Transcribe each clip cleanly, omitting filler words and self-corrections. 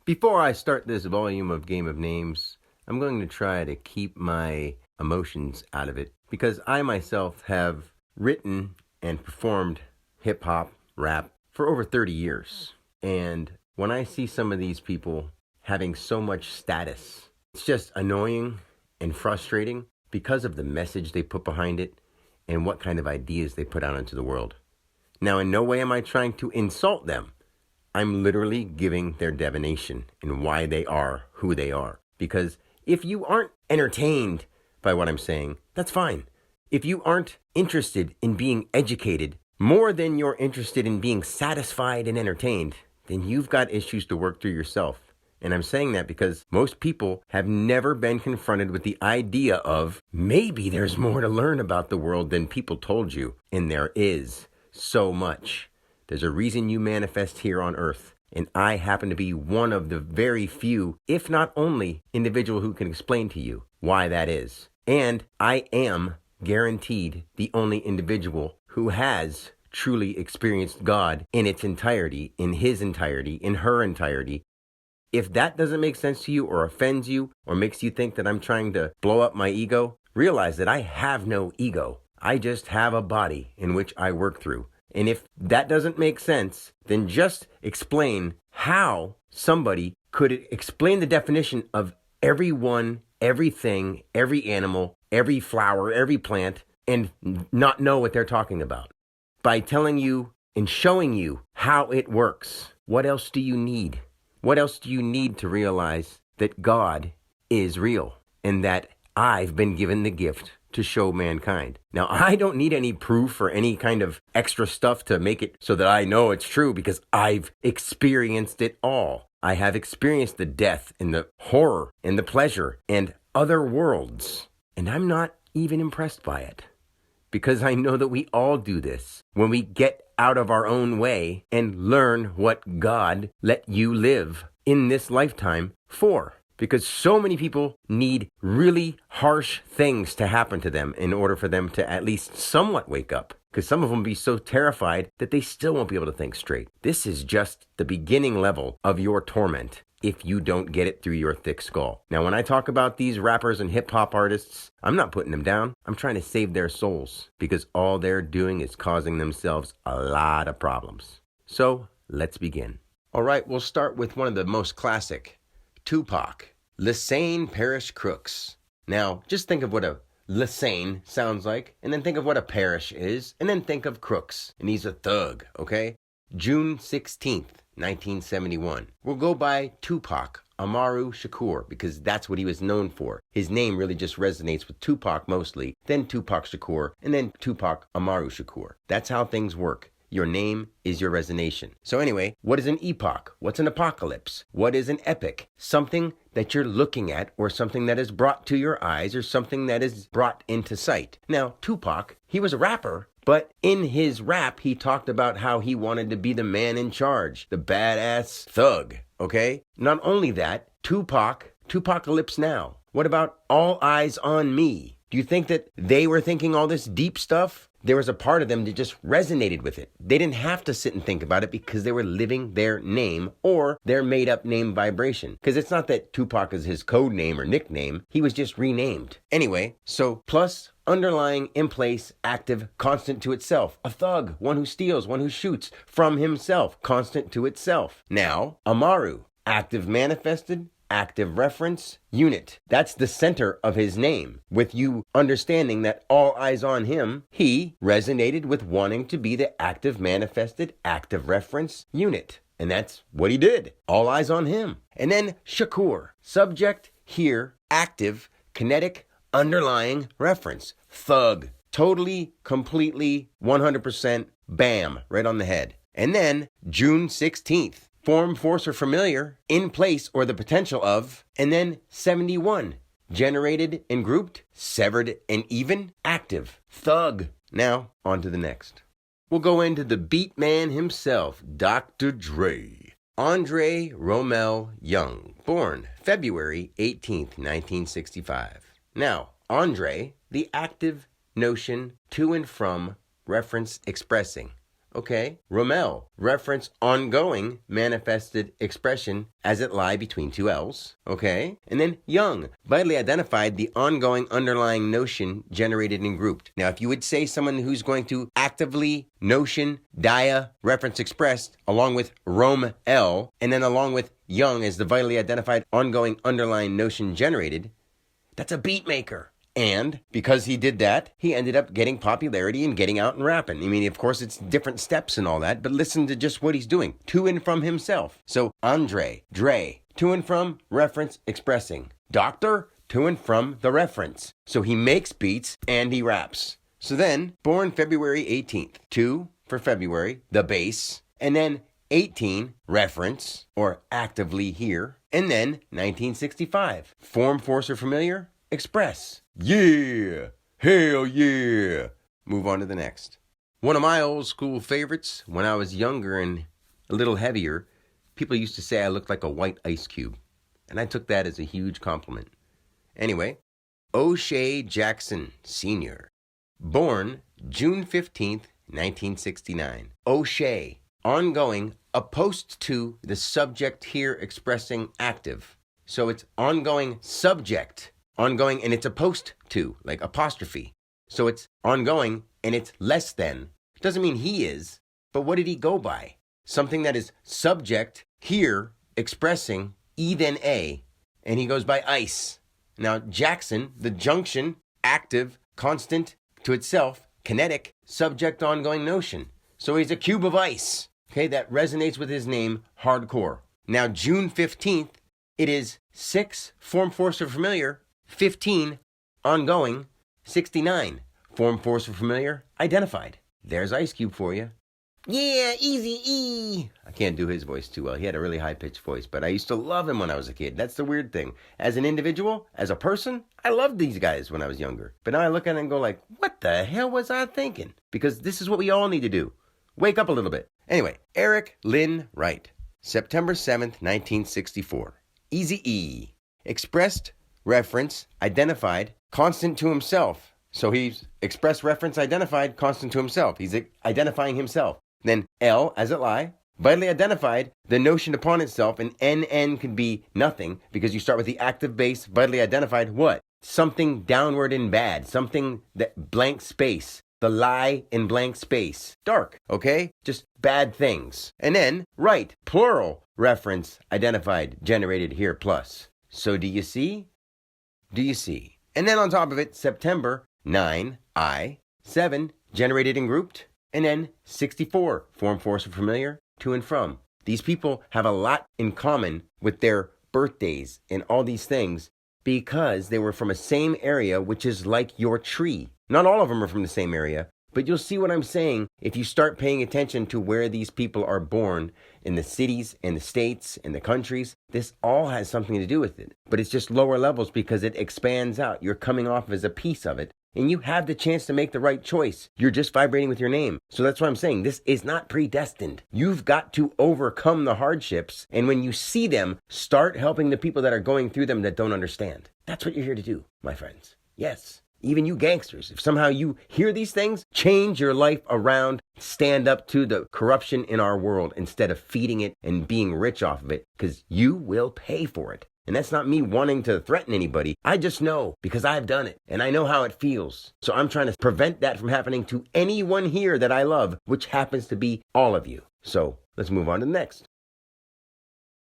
Before I start this volume of Game of Names, I'm going to try to keep my emotions out of it because I myself have written and performed hip hop, rap for over 30 years. And when I see some of these people having so much status, it's just annoying and frustrating because of the message they put behind it and what kind of ideas they put out into the world. Now, in no way am I trying to insult them. I'm literally giving their divination and why they are who they are. Because if you aren't entertained by what I'm saying, that's fine. If you aren't interested in being educated more than you're interested in being satisfied and entertained, then you've got issues to work through yourself. And I'm saying that because most people have never been confronted with the idea of maybe there's more to learn about the world than people told you. And there is so much. There's a reason you manifest here on earth, and I happen to be one of the very few, if not only, individual who can explain to you why that is. And I am guaranteed the only individual who has truly experienced God in its entirety, in his entirety, in her entirety. If that doesn't make sense to you or offends you or makes you think that I'm trying to blow up my ego, realize that I have no ego. I just have a body in which I work through. And if that doesn't make sense, then just explain how somebody could explain the definition of everyone, everything, every animal, every flower, every plant, and not know what they're talking about. By telling you and showing you how it works. What else do you need? What else do you need to realize that God is real and that I've been given the gift to show mankind? Now, I don't need any proof or any kind of extra stuff to make it so that I know it's true because I've experienced it all. I have experienced the death and the horror and the pleasure and other worlds. And I'm not even impressed by it because I know that we all do this when we get out of our own way and learn what God let you live in this lifetime for. Because so many people need really harsh things to happen to them in order for them to at least somewhat wake up. Because some of them be so terrified that they still won't be able to think straight. This is just the beginning level of your torment if you don't get it through your thick skull. Now, when I talk about these rappers and hip-hop artists, I'm not putting them down. I'm trying to save their souls because all they're doing is causing themselves a lot of problems. So, let's begin. All right, we'll start with one of the most classic, Tupac. Lesane Parish Crooks. Now, just think of what a Lesane sounds like, and then think of what a parish is, and then think of crooks. And he's a thug, okay? June 16th, 1971. We'll go by Tupac Amaru Shakur because that's what he was known for. His name really just resonates with Tupac mostly, then Tupac Shakur, and then Tupac Amaru Shakur. That's how things work. Your name is your resonation. So anyway, what is an epoch? What's an apocalypse? What is an epic? Something that you're looking at or something that is brought to your eyes or something that is brought into sight. Now, Tupac, he was a rapper, but in his rap, he talked about how he wanted to be the man in charge, the badass thug, okay? Not only that, Tupacalypse Now. What about All Eyes on Me? Do you think that they were thinking all this deep stuff? There was a part of them that just resonated with it. They didn't have to sit and think about it because they were living their name or their made-up name vibration. Because it's not that Tupac is his code name or nickname. He was just renamed. Anyway, so plus, underlying, in place, active, constant to itself. A thug, one who steals, one who shoots from himself, constant to itself. Now, Amaru, active manifested, active reference, unit. That's the center of his name. With you understanding that all eyes on him, he resonated with wanting to be the active manifested, active reference unit. And that's what he did. All eyes on him. And then Shakur, subject here, active, kinetic, underlying reference. Thug. Totally, completely, 100%, bam, right on the head. And then June 16th. Form, force, or familiar, in place, or the potential of, and then 71. Generated and grouped, severed and even, active, thug. Now, on to the next. We'll go into the beat man himself, Dr. Dre. Andre Romel Young, born February 18th, 1965. Now, Andre, the active notion to and from, reference expressing. Okay. Rommel, reference ongoing manifested expression as it lie between two L's. Okay. And then Young, vitally identified the ongoing underlying notion generated and grouped. Now, if you would say someone who's going to actively notion, dia, reference expressed, along with Rommel, and then along with Young as the vitally identified ongoing underlying notion generated, that's a beat maker. And because he did that, he ended up getting popularity and getting out and rapping. I mean, of course, it's different steps and all that, but listen to just what he's doing. To and from himself. So, Andre, Dre, to and from, reference, expressing. Doctor, to and from the reference. So he makes beats and he raps. So then, born February 18th. 2 for February, the bass. And then 18, reference, or actively here. And then 1965. Form, force, or familiar? Express. Yeah! Hell yeah! Move on to the next. One of my old school favorites, when I was younger and a little heavier, people used to say I looked like a white ice cube. And I took that as a huge compliment. Anyway, O'Shea Jackson Sr. Born June 15th, 1969. O'Shea, ongoing, opposed to the subject here expressing active. So it's ongoing subject. Ongoing, and it's opposed to, like apostrophe. So it's ongoing, and it's less than. Doesn't mean he is, but what did he go by? Something that is subject, here, expressing, E then A, and he goes by ice. Now, Jackson, the junction, active, constant, to itself, kinetic, subject, ongoing notion. So he's a cube of ice. Okay, that resonates with his name, hardcore. Now, June 15th, it is 6, form, force, or familiar, 15, ongoing, 69, form, force, or familiar, identified. There's Ice Cube for you. Yeah, easy E. I can't do his voice too well. He had a really high-pitched voice, but I used to love him when I was a kid. That's the weird thing. As an individual, as a person, I loved these guys when I was younger. But now I look at it and go like, what the hell was I thinking? Because this is what we all need to do. Wake up a little bit. Anyway, Eric Lynn Wright, September 7th, 1964. Easy E. Expressed, reference, identified, constant to himself. So he's express, reference, identified, constant to himself. He's identifying himself. Then L, as it lie, vitally identified, the notion upon itself, and NN could be nothing, because you start with the active base, vitally identified, what? Something downward and bad, something that blank space, the lie in blank space. Dark, okay? Just bad things. And then, right, plural, reference, identified, generated here, plus. So do you see? Do you see? And then on top of it, September 9, I, 7, generated and grouped, and then 64, form, force, or familiar, to and from. These people have a lot in common with their birthdays and all these things because they were from a same area, which is like your tree. Not all of them are from the same area, but you'll see what I'm saying if you start paying attention to where these people are born in the cities and the states and the countries. This all has something to do with it, but it's just lower levels because it expands out. You're coming off as a piece of it, and you have the chance to make the right choice. You're just vibrating with your name. So that's why I'm saying this is not predestined. You've got to overcome the hardships, and when you see them, start helping the people that are going through them that don't understand. That's what you're here to do, my friends. Yes. Even you gangsters, if somehow you hear these things, change your life around, stand up to the corruption in our world instead of feeding it and being rich off of it, because you will pay for it. And that's not me wanting to threaten anybody. I just know because I've done it and I know how it feels. So I'm trying to prevent that from happening to anyone here that I love, which happens to be all of you. So let's move on to the next.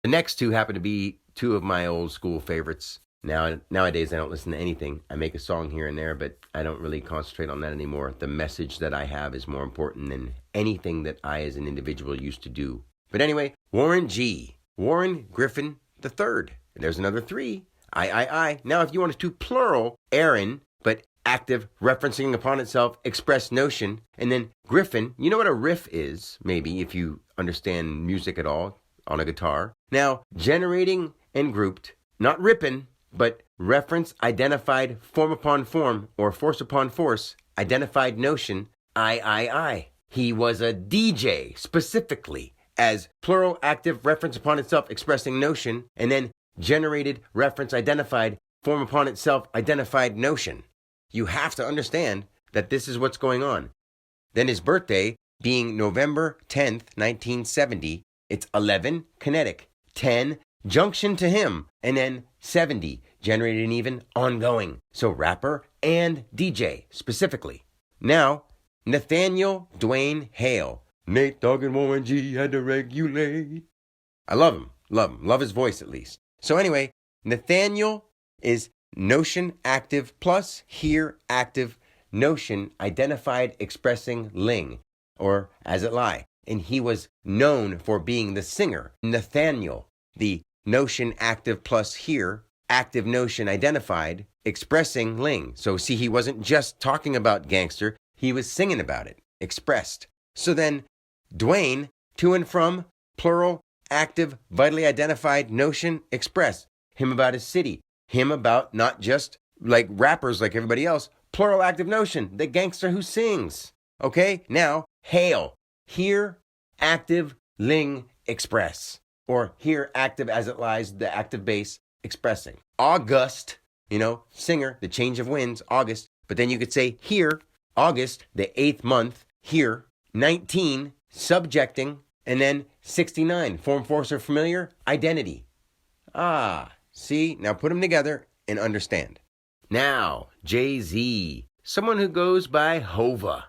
The next two happen to be two of my old school favorites. Nowadays, I don't listen to anything. I make a song here and there, but I don't really concentrate on that anymore. The message that I have is more important than anything that I as an individual used to do. But anyway, Warren G. Warren Griffin III. There's another 3. I. Now, if you wanted to plural, Aaron, but active, referencing upon itself, express notion, and then Griffin. You know what a riff is, maybe, if you understand music at all on a guitar. Now, generating and grouped, not ripping, but reference, identified, form upon form, or force upon force, identified notion, I. He was a DJ, specifically, as plural, active, reference upon itself, expressing notion, and then generated, reference, identified, form upon itself, identified notion. You have to understand that this is what's going on. Then his birthday, being November 10th, 1970. It's 11, kinetic. 10, junction to him. And then 70, generated and even, ongoing. So rapper and DJ, specifically. Now, Nathaniel Dwayne Hale. Nate Dogg and Warren G had to regulate. I love him. Love his voice at least. So anyway, Nathaniel is Notion active plus here active Notion identified expressing ling, or as it lie. And he was known for being the singer. Nathaniel, the Notion active plus here active Notion identified expressing ling. So see, he wasn't just talking about Gangster, he was singing about it, expressed. So then Dwayne, to and from, plural, active, vitally identified Notion, express. Him about his city. Him about not just like rappers like everybody else. Plural active Notion, the gangster who sings. Okay, now, Hail. Here, active, ling, express. Or here, active as it lies, the active base, expressing. August, singer, the change of winds, August. But then you could say here, August, the 8th month, here, 19, subjecting, and then 69, form, force, or familiar, identity. See, now put them together and understand. Now, Jay-Z, someone who goes by Hova,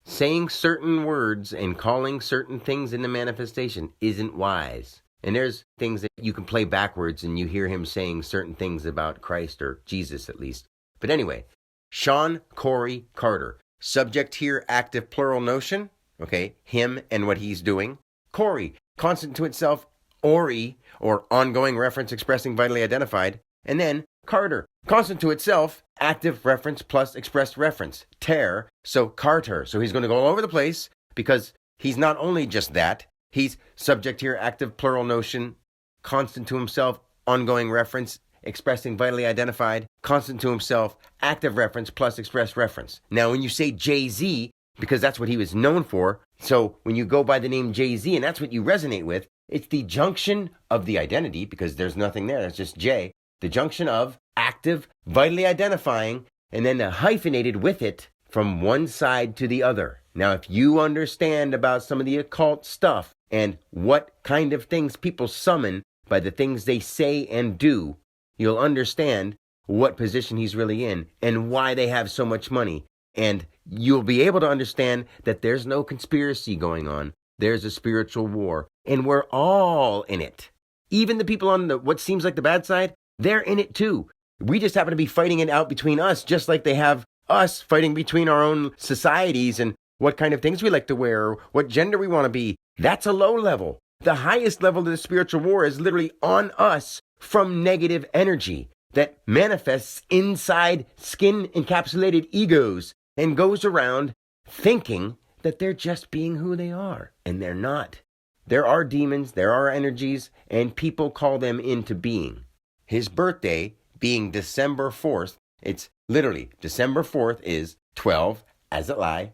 saying certain words and calling certain things into manifestation isn't wise. And there's things that you can play backwards and you hear him saying certain things about Christ or Jesus at least. But anyway, Sean Corey Carter, subject here, active plural Notion, okay, him and what he's doing. Corey, constant to itself, Ori, or ongoing reference expressing vitally identified. And then Carter, constant to itself, active reference plus expressed reference. Tear, so Carter. So he's going to go all over the place because he's not only just that, he's subject here, active plural Notion, constant to himself, ongoing reference, expressing vitally identified, constant to himself, active reference plus expressed reference. Now when you say Jay-Z, because that's what he was known for, so when you go by the name Jay-Z and that's what you resonate with, it's the junction of the identity, because there's nothing there, that's just J, the junction of active, vitally identifying, and then the hyphenated with it from one side to the other. Now, if you understand about some of the occult stuff and what kind of things people summon by the things they say and do, you'll understand what position he's really in and why they have so much money. And you'll be able to understand that there's no conspiracy going on. There's a spiritual war, and we're all in it. Even the people on what seems like the bad side, they're in it too. We just happen to be fighting it out between us, just like they have us fighting between our own societies and what kind of things we like to wear, or what gender we want to be. That's a low level. The highest level of the spiritual war is literally on us from negative energy that manifests inside skin-encapsulated egos and goes around thinking that they're just being who they are, and they're not. There are demons, there are energies, and people call them into being. His birthday being December 4th, it's literally December 4th is 12, as it lie,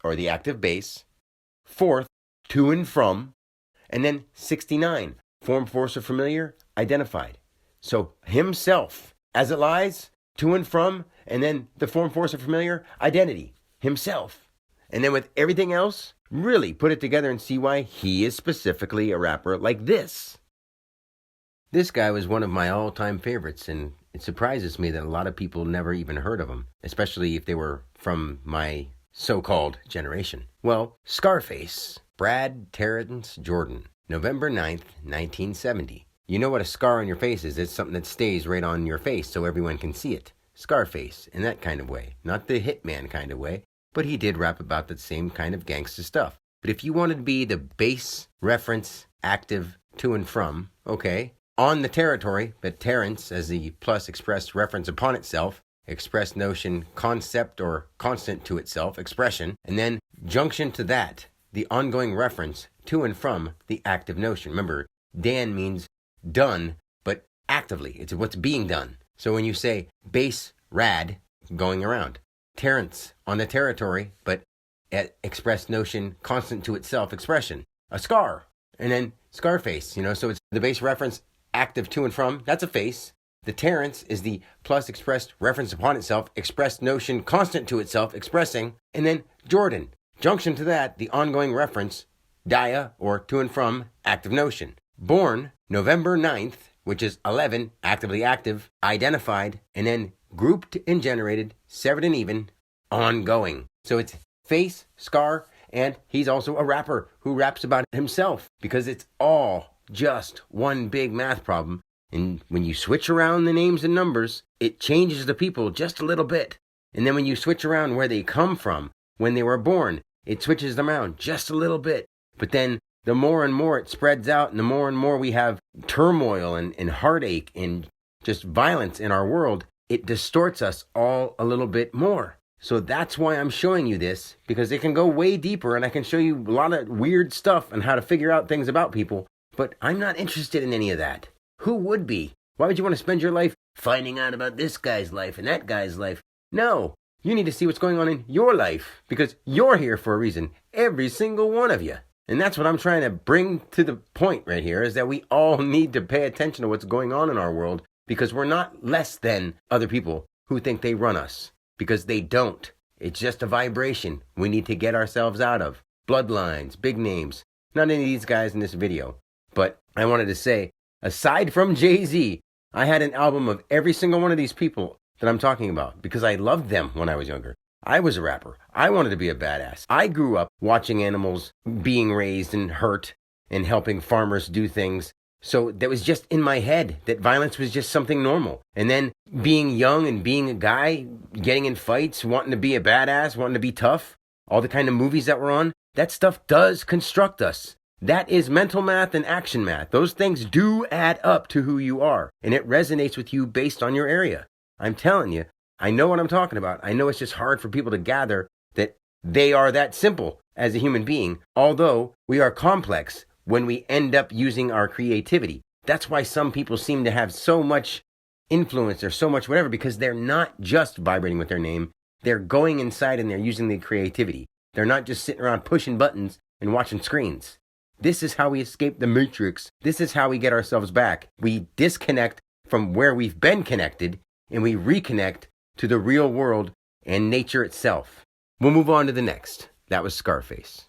or the active base, 4th, to and from, and then 69, form, force, or familiar, identified. So himself, as it lies, to and from, and then the form, force, or familiar, identity, himself. And then with everything else, really put it together and see why he is specifically a rapper like this. This guy was one of my all-time favorites, and it surprises me that a lot of people never even heard of him, especially if they were from my so-called generation. Well, Scarface, Brad Terrence Jordan, November 9th, 1970. You know what a scar on your face is? It's something that stays right on your face so everyone can see it. Scarface, in that kind of way. Not the Hitman kind of way. But he did rap about the same kind of gangster stuff. But if you wanted to be the base reference active to and from, okay, on the territory, but Terrence as the plus expressed reference upon itself, expressed Notion, concept or constant to itself, expression, and then junction to that, the ongoing reference to and from the active Notion. Remember, Dan means done, but actively. It's what's being done. So when you say base rad, going around. Terrence on the territory, but at expressed Notion, constant to itself, expression. A scar. And then Scarface, so it's the base reference, active to and from, that's a face. The Terrence is the plus expressed reference upon itself, expressed Notion, constant to itself, expressing. And then Jordan, Junction to that, the ongoing reference, dia, or to and from, active notion. Born November 9th, which is 11, actively active, identified, and then grouped and generated, severed and even, ongoing. So it's face, scar, and he's also a rapper who raps about himself because it's all just one big math problem. And when you switch around the names and numbers, it changes the people just a little bit. And then when you switch around where they come from, when they were born, it switches them around just a little bit. But then the more and more it spreads out, and the more we have turmoil and heartache and just violence in our world, it distorts us all a little bit more. So that's why I'm showing you this, because it can go way deeper, and I can show you a lot of weird stuff and how to figure out things about people. But I'm not interested in any of that. Who would be? Why would you want to spend your life finding out about this guy's life and that guy's life? No, you need to see what's going on in your life, because you're here for a reason, every single one of you. And that's what I'm trying to bring to the point right here, is that we all need to pay attention to what's going on in our world, because we're not less than other people who think they run us, because they don't. It's just a vibration we need to get ourselves out of. Bloodlines, big names, not any of these guys in this video. But I wanted to say, aside from Jay-Z, I had an album of every single one of these people that I'm talking about because I loved them when I was younger. I was a rapper. I wanted to be a badass. I grew up watching animals being raised and hurt and helping farmers do things. So that was just in my head that violence was just something normal. And then being young and being a guy, getting in fights, wanting to be a badass, wanting to be tough, all the kind of movies that were on, that stuff does construct us. That is mental math and action math. Those things do add up to who you are, and it resonates with you based on your area. I'm telling you, I know what I'm talking about. I know it's just hard for people to gather that they are that simple as a human being, although we are complex when we end up using our creativity. That's why some people seem to have so much influence or so much whatever, because they're not just vibrating with their name. They're going inside and they're using the creativity. They're not just sitting around pushing buttons and watching screens. This is how we escape the matrix. This is how we get ourselves back. We disconnect from where we've been connected, and we reconnect to the real world and nature itself. We'll move on to the next. That was Scarface.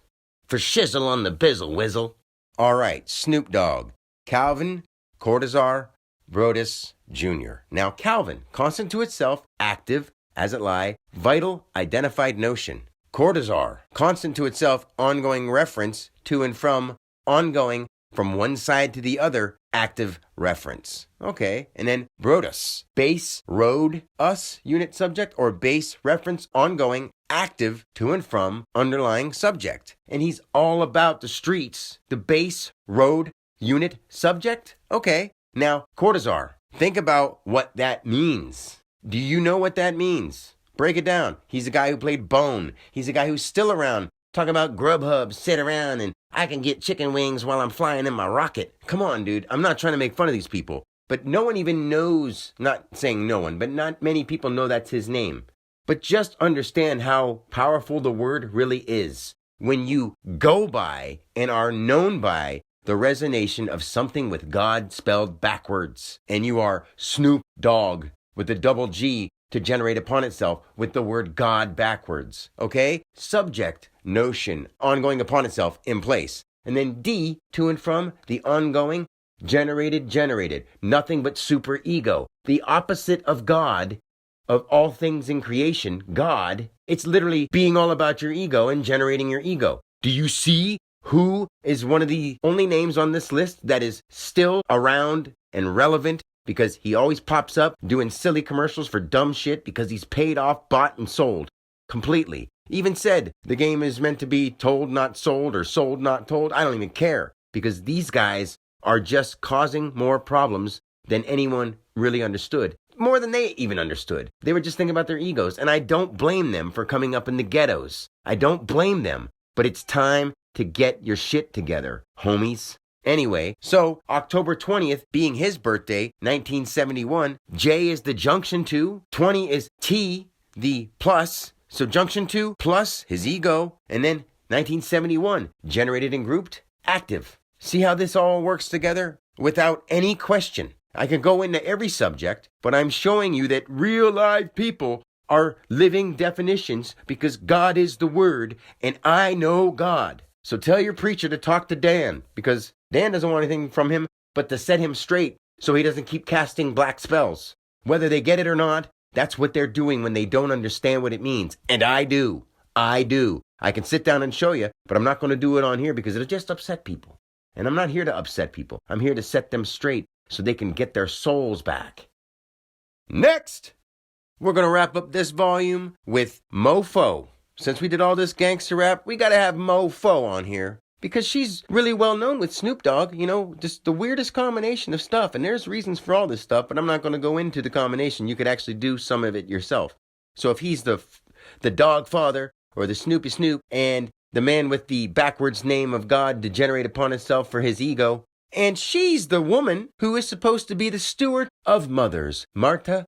For shizzle on the bizzle, whizzle. All right, Snoop Dogg. Calvin, Cortazar, Brodus, Jr. Now, Calvin, constant to itself, active, as it lie, vital, identified notion. Cortazar, constant to itself, ongoing reference, to and from, ongoing, from one side to the other, active reference. Okay, and then Brodus, base, road, us, unit subject, or base, reference, ongoing, active, to and from, underlying subject. And he's all about the streets, the base, road, unit, subject. Okay, now, Cortazar, think about what that means. Do you know what that means? Break it down. He's a guy who played Bone. He's a guy who's still around, talking about Grubhub, sit around, and I can get chicken wings while I'm flying in my rocket. Come on, dude. I'm not trying to make fun of these people. But no one even knows, not saying no one, but not many people know that's his name. But just understand how powerful the word really is when you go by and are known by the resonation of something with God spelled backwards. And you are Snoop Dogg with a double G to generate upon itself with the word God backwards. Okay? Subject, notion, ongoing upon itself in place. And then D, to and from, the ongoing, generated. Nothing but super ego. The opposite of God, of all things in creation, God. It's literally being all about your ego and generating your ego. Do you see who is one of the only names on this list that is still around and relevant? Because he always pops up doing silly commercials for dumb shit because he's paid off, bought, and sold completely. Even said the game is meant to be told, not sold, or sold, not told. I don't even care, because these guys are just causing more problems than anyone really understood. More than they even understood. They were just thinking about their egos, and I don't blame them for coming up in the ghettos. I don't blame them, but it's time to get your shit together, homies. Anyway, so October 20th being his birthday, 1971, J is the junction to, 20 is T, the plus, so junction to plus his ego, and then 1971, generated and grouped, active. See how this all works together? Without any question. I can go into every subject, but I'm showing you that real live people are living definitions because God is the Word and I know God. So tell your preacher to talk to Dan because Dan doesn't want anything from him but to set him straight so he doesn't keep casting black spells. Whether they get it or not, that's what they're doing when they don't understand what it means. And I do. I do. I can sit down and show you, but I'm not going to do it on here because it'll just upset people. And I'm not here to upset people. I'm here to set them straight so they can get their souls back. Next, we're going to wrap up this volume with Faux. Since we did all this gangster rap, we got to have Faux on here. Because she's really well known with Snoop Dogg, you know, just the weirdest combination of stuff. And there's reasons for all this stuff, but I'm not going to go into the combination. You could actually do some of it yourself. So if he's the dog father or the Snoopy Snoop and the man with the backwards name of God to generate upon himself for his ego, and she's the woman who is supposed to be the steward of mothers, Martha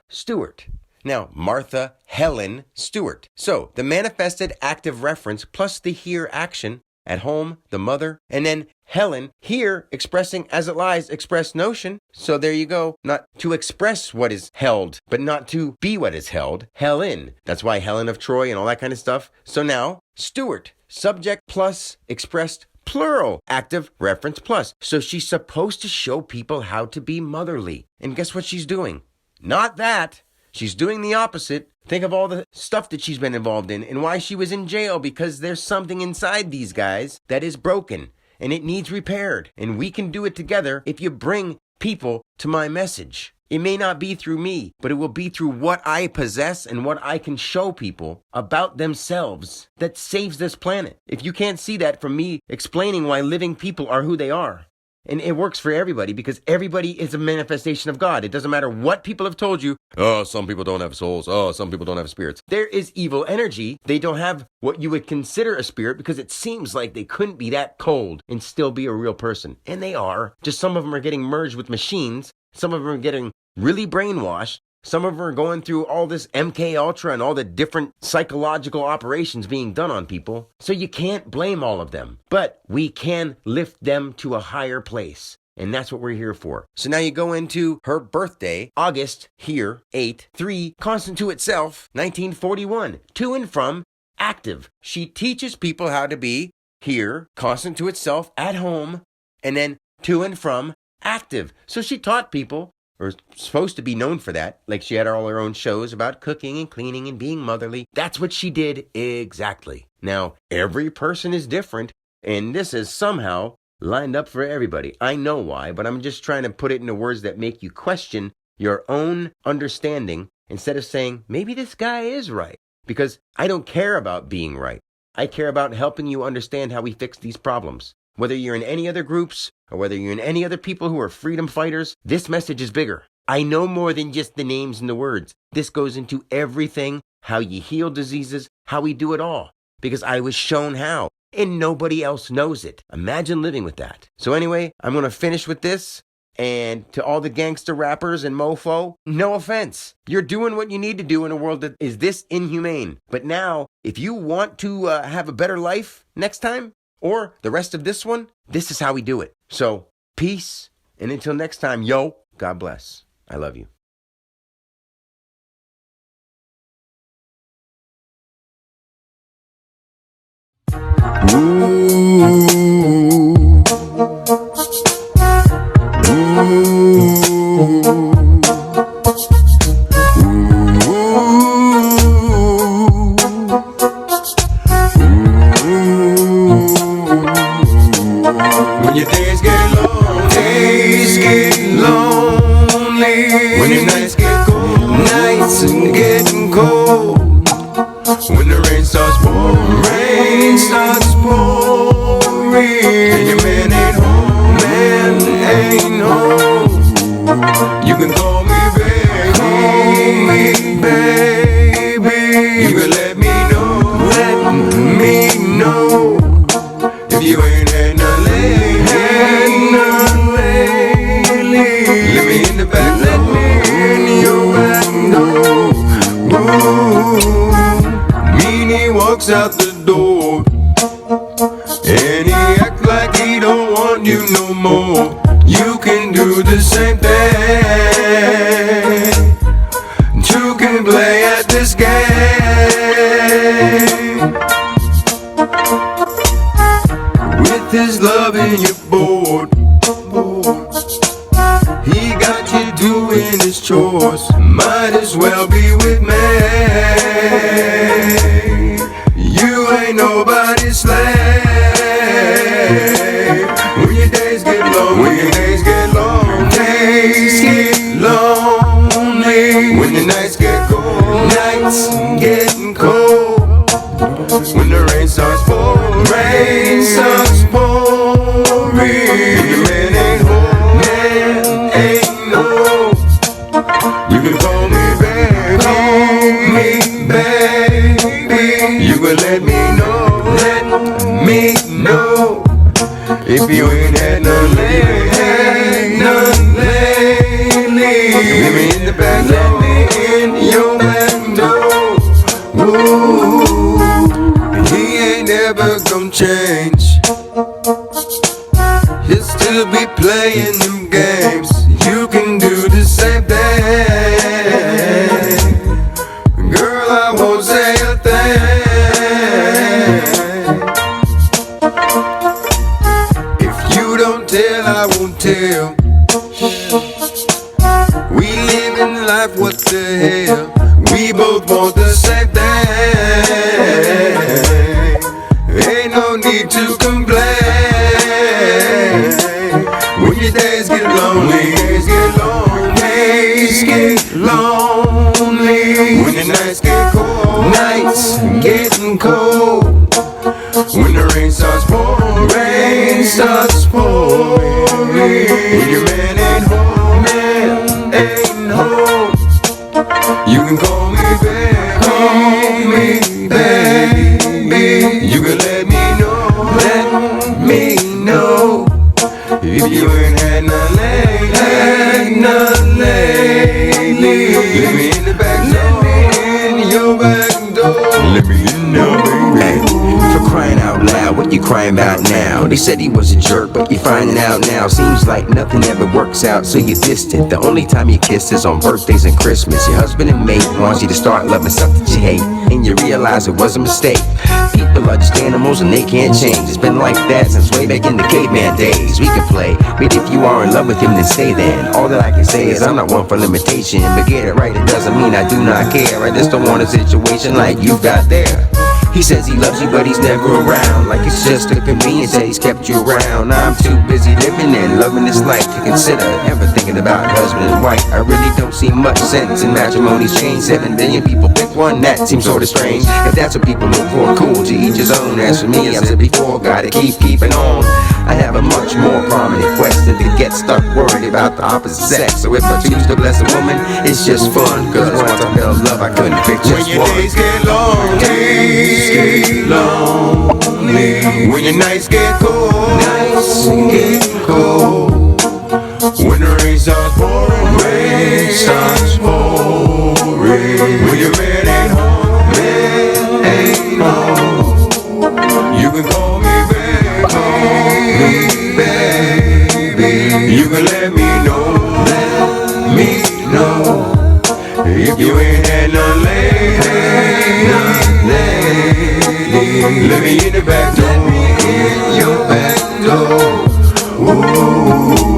Stewart. Now, Martha Helen Stewart. So the manifested active reference plus the here action at home, the mother, and then Helen, here expressing as it lies, express notion. So there you go. Not to express what is held, but not to be what is held. Helen. That's why Helen of Troy and all that kind of stuff. So now, Stewart, subject plus expressed plural, active reference plus. So she's supposed to show people how to be motherly. And guess what she's doing? Not that. She's doing the opposite. Think of all the stuff that she's been involved in and why she was in jail, because there's something inside these guys that is broken and it needs repaired. And we can do it together if you bring people to my message. It may not be through me, but it will be through what I possess and what I can show people about themselves that saves this planet. If you can't see that from me explaining why living people are who they are. And it works for everybody because everybody is a manifestation of God. It doesn't matter what people have told you. Oh, some people don't have souls. Oh, some people don't have spirits. There is evil energy. They don't have what you would consider a spirit because it seems like they couldn't be that cold and still be a real person. And they are. Just some of them are getting merged with machines. Some of them are getting really brainwashed. Some of them are going through all this MK Ultra and all the different psychological operations being done on people. So you can't blame all of them, but we can lift them to a higher place. And that's what we're here for. So now you go into her birthday, August, here, 8, 3, constant to itself, 1941, to and from, active. She teaches people how to be here, constant to itself, at home, and then to and from, active. So she taught people, or supposed to be known for that, like she had all her own shows about cooking and cleaning and being motherly. That's what she did exactly. Now, every person is different, and this is somehow lined up for everybody. I know why, but I'm just trying to put it into words that make you question your own understanding instead of saying, maybe this guy is right. Because I don't care about being right. I care about helping you understand how we fix these problems. Whether you're in any other groups or whether you're in any other people who are freedom fighters, this message is bigger. I know more than just the names and the words. This goes into everything, how you heal diseases, how we do it all. Because I was shown how, and nobody else knows it. Imagine living with that. So anyway, I'm going to finish with this. And to all the gangster rappers and mofo, no offense. You're doing what you need to do in a world that is this inhumane. But now, if you want to have a better life next time, or the rest of this one, this is how we do it. So, peace, and until next time, yo, God bless. I love you. When your days get lonely, when your nights get cold, nights are getting cold, when the rain starts pouring, and your man ain't home, you can call me baby, you can let me know, if you ain't had none lately, let me in the back door, in your back door. Meanie walks out the door, and he act like he don't want you no more. You can do the same thing. Two can play chores. Might as well be with me. You ain't nobody's slave. When your days get long, when your days get long, days get lonely. When the nights get cold, nights getting cold. When the rain starts pouring, rain starts pouring. When your man ain't home, man ain't home. You can call me baby. You can let me know if you ain't had none lately. Let me in the back door, let me in your back door. Ooh, he ain't never gonna change. He'll still be playing them games. You can do the same thing. Girl, I won't say a thing. If you don't tell, I won't tell. We live in life, what the hell? We both want the same thing. Ain't no need to complain. When your days get lonely, days get lonely. When the nights get cold, nights getting cold. When the rain starts pouring, rain starts pouring. When your man ain't home, you can call me baby. You can let me know if you ain't had none lately. Let me in the back door, in your back door. Let me in now, baby. For crying out loud, what you crying about now? They said he was a jerk, but you're finding out now. Seems like nothing ever works out, so you're distant. The only time you kiss is on birthdays and Christmas. Your husband and mate wants you to start loving something you hate, and you realize it was a mistake. People are just animals and they can't change. It's been like that since way back in the caveman days. We can play, but if you are in love with him, then stay then. All that I can say is I'm not one for limitation, but get it right, it doesn't mean I do not care. I just don't want a situation like you've got there. He says he loves you, but he's never around. Like it's just a convenience that he's kept you around. I'm too busy living and loving this life to consider ever thinking about husband and wife. I really don't see much sense in matrimony's change. 7 billion people pick one, that seems sorta strange. If that's what people look for, cool, to each his own. As for me, I've said before, gotta keeping on. I have a much more prominent quest than to get stuck worried about the opposite sex. So if I choose to bless a woman, it's just fun. Cause once I felt love, I couldn't pick just one. When your days get long, days get lonely. When your nights get cold, nights get cold. When the rain starts pouring, rain starts pouring. When your man ain't home, you can call me baby. You can let me know if you ain't had none lately. Let me in the back door, your back door. Ooh.